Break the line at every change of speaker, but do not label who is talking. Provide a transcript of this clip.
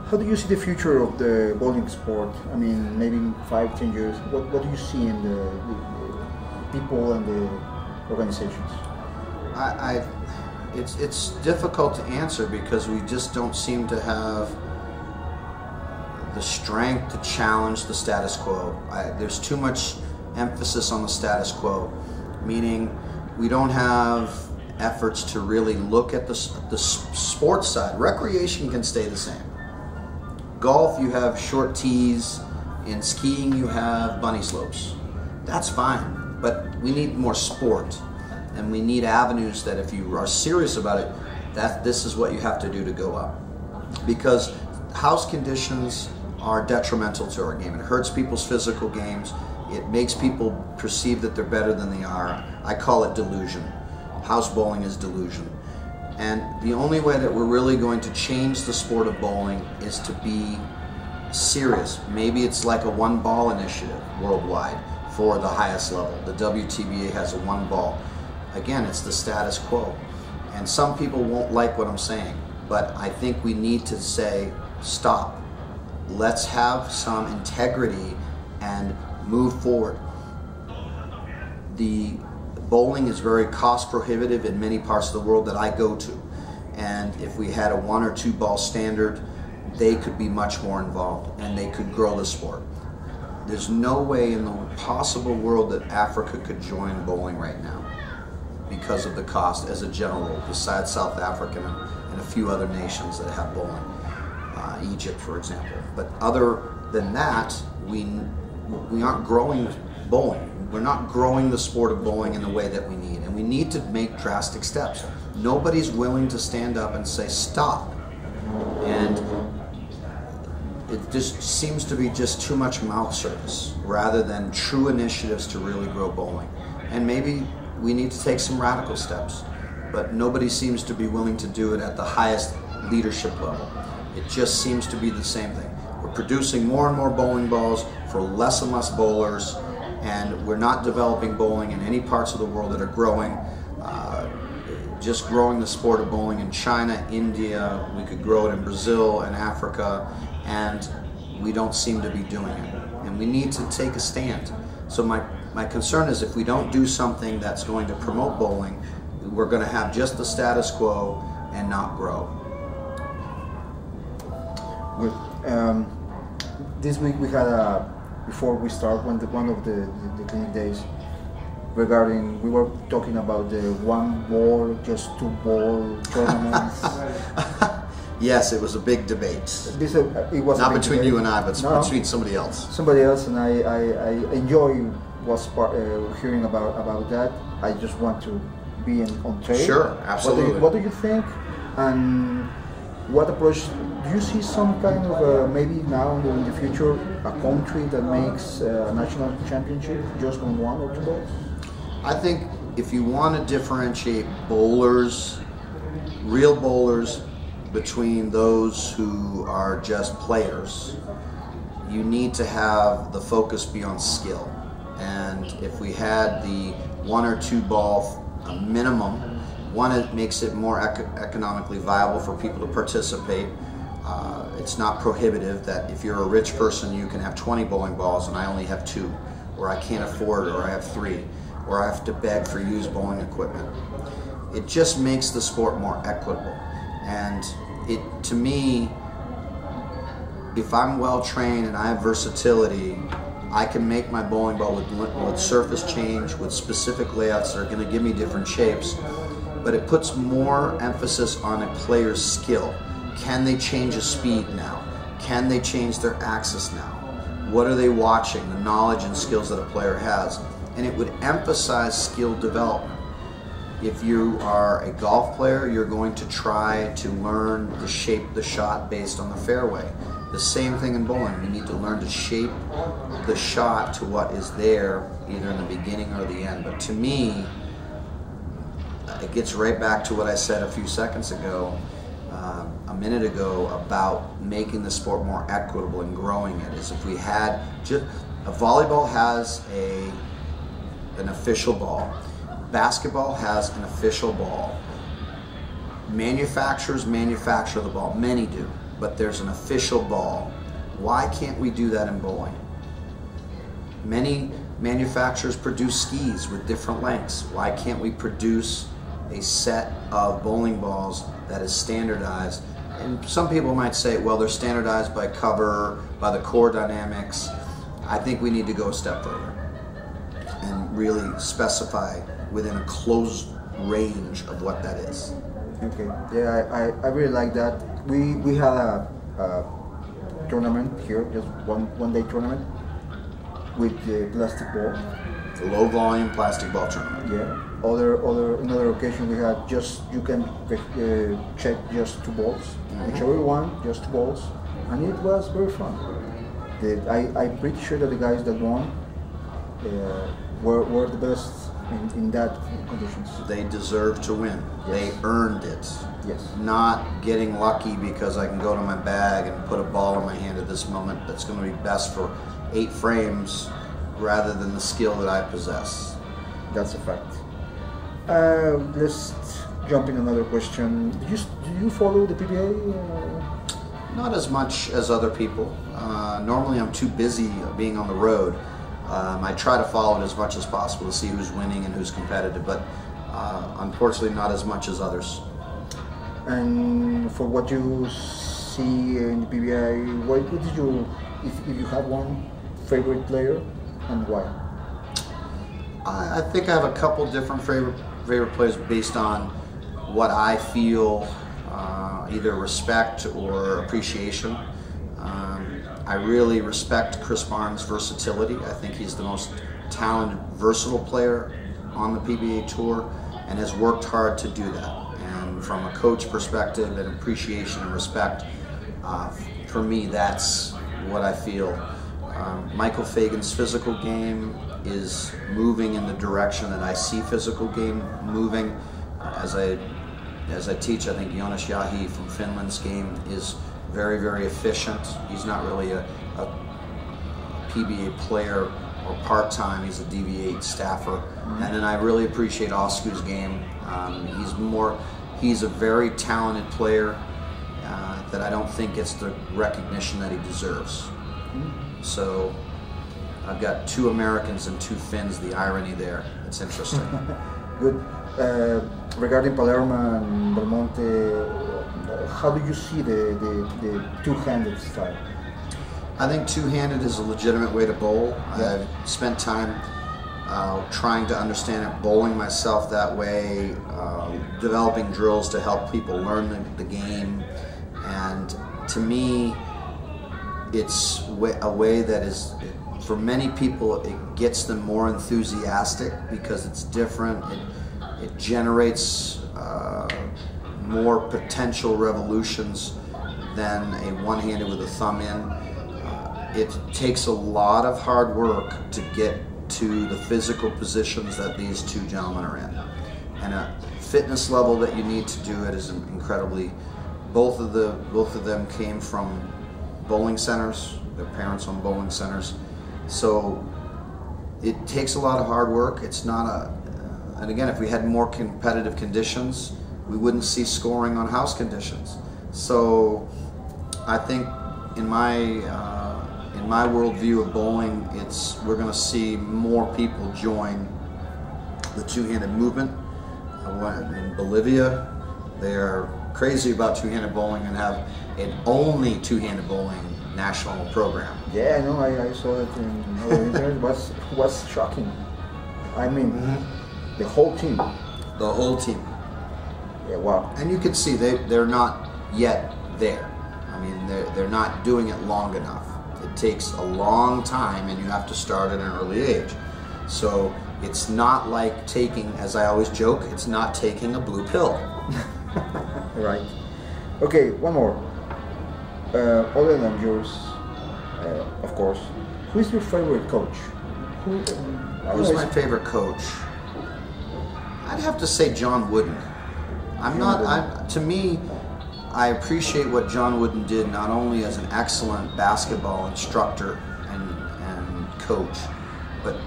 How do you see the future of the bowling sport? I mean, maybe in 5, 10 years. What do you see in the people and the organizations?
It's difficult to answer because we just don't seem to have the strength to challenge the status quo. There's too much emphasis on the status quo, meaning we don't have efforts to really look at the sports side. Recreation can stay the same. Golf, you have short tees. In skiing, you have bunny slopes. That's fine, but we need more sport, and we need avenues that if you are serious about it, this is what you have to do to go up. Because house conditions are detrimental to our game. It hurts people's physical games. It makes people perceive that they're better than they are. I call it delusion. House bowling is delusion. And the only way that we're really going to change the sport of bowling is to be serious. Maybe it's like a one ball initiative worldwide for the highest level. The WTBA has a one ball. Again, it's the status quo. And some people won't like what I'm saying, but I think we need to say, stop. Let's have some integrity and move forward. The bowling is very cost prohibitive in many parts of the world that I go to, and if we had a 1 or 2 ball standard, they could be much more involved and they could grow the sport. There's no way in the possible world that Africa could join bowling right now because of the cost as a general rule, besides South Africa and a few other nations that have bowling, Egypt for example. But other than that, we aren't growing bowling. We're not growing the sport of bowling in the way that we need, and we need to make drastic steps. Nobody's willing to stand up and say stop, and it just seems to be just too much mouth service rather than true initiatives to really grow bowling. And maybe we need to take some radical steps, but nobody seems to be willing to do it at the highest leadership level. It just seems to be the same thing. We're producing more and more bowling balls for less and less bowlers, and we're not developing bowling in any parts of the world that are growing. Just growing the sport of bowling in China, India, we could grow it in Brazil and Africa, and we don't seem to be doing it. And we need to take a stand. So my concern is if we don't do something that's going to promote bowling, we're going to have just the status quo and not grow.
This week we had before we start one of the clinic days regarding, we were talking about the 1 ball, just 2 ball tournaments.
Yes, it was a big debate.
It was
not between
debate.
You and I, but between somebody else.
Somebody else, and I enjoy hearing about that. I just want to be on trade.
Sure, absolutely.
What do you think? And what approach? Do you see some kind of maybe now in the future a country that makes a national championship just on 1 or 2 balls?
I think if you want to differentiate bowlers, real bowlers, between those who are just players, you need to have the focus be on skill. And if we had the 1 or 2 ball minimum, one, it makes it more economically viable for people to participate. It's not prohibitive that if you're a rich person you can have 20 bowling balls and I only have 2, or I can't afford it, or I have 3, or I have to beg for used bowling equipment. It just makes the sport more equitable. And to me, if I'm well trained and I have versatility, I can make my bowling ball with surface change, with specific layouts that are going to give me different shapes. But it puts more emphasis on a player's skill. Can they change a speed now? Can they change their axis now? What are they watching? The knowledge and skills that a player has. And it would emphasize skill development. If you are a golf player, you're going to try to learn to shape the shot based on the fairway. The same thing in bowling. You need to learn to shape the shot to what is there, either in the beginning or the end. But to me, it gets right back to what I said a few seconds ago, a minute ago, about making the sport more equitable and growing it. Is if we had just a volleyball has an official ball. Basketball has an official ball. Manufacturers manufacture the ball. Many do. but there's an official ball. Why can't we do that in bowling? Many manufacturers produce skis with different lengths. Why can't we produce a set of bowling balls that is standardized? And some people might say, well, they're standardized by cover, by the core dynamics. I think we need to go a step further and really specify within a closed range of what that is.
Okay, yeah, I really like that. We had a tournament here, just one day tournament with the plastic ball.
The low volume plastic ball tournament.
Yeah. Another occasion we had just, you can check just 2 balls, whichever one, just 2 balls, and it was very fun. I'm pretty sure that the guys that won were the best in that conditions.
They deserve to win.
Yes.
They earned it.
Yes.
Not getting lucky because I can go to my bag and put a ball in my hand at this moment that's going to be best for 8 frames rather than the skill that I possess.
That's a fact. Let's jump in another question. Do you follow the PBA?
Not as much as other people. Normally I'm too busy being on the road. I try to follow it as much as possible to see who's winning and who's competitive, but unfortunately not as much as others.
And for what you see in the PBA, what did you, if you have one favorite player, and why?
I think I have a couple different favorite players based on what I feel either respect or appreciation. I really respect Chris Barnes' versatility. I think he's the most talented, versatile player on the PBA Tour and has worked hard to do that. And from a coach perspective and appreciation and respect, for me, that's what I feel. Michael Fagan's physical game is moving in the direction that I see physical game moving. As I teach, I think Joonas Jäähyä from Finland's game is very, very efficient. He's not really a PBA player or part-time. He's a DV8 staffer. And then I really appreciate Osku's game. He's a very talented player that I don't think gets the recognition that he deserves. So I've got 2 Americans and 2 Finns, the irony there. It's interesting.
Good. Regarding Palermo and Belmonte, how do you see the two-handed style?
I think two-handed is a legitimate way to bowl. Yeah. I've spent time trying to understand it, bowling myself that way, developing drills to help people learn the game. And to me, it's a way that is, for many people, it gets them more enthusiastic because it's different. It generates more potential revolutions than a one-handed with a thumb in. It takes a lot of hard work to get to the physical positions that these 2 gentlemen are in. And a fitness level that you need to do it is incredibly. Both of them came from bowling centers, their parents own bowling centers. So it takes a lot of hard work. It's not and again, if we had more competitive conditions, we wouldn't see scoring on house conditions. So I think in my worldview of bowling, we're going to see more people join the two-handed movement. In Bolivia, they're crazy about two-handed bowling and have an only two-handed bowling national program.
Yeah, I know. I saw it in other internet. Was shocking. I mean, the whole team.
The whole team.
Yeah, wow.
And you can see they're not yet there. I mean, they're not doing it long enough. It takes a long time, and you have to start at an early age. So it's not like taking, as I always joke, it's not taking a blue pill.
Right. Okay, one more. Other than yours, of course, who is your favorite coach?
Who's my favorite coach? I'd have to say John Wooden. To me, I appreciate what John Wooden did not only as an excellent basketball instructor and coach, but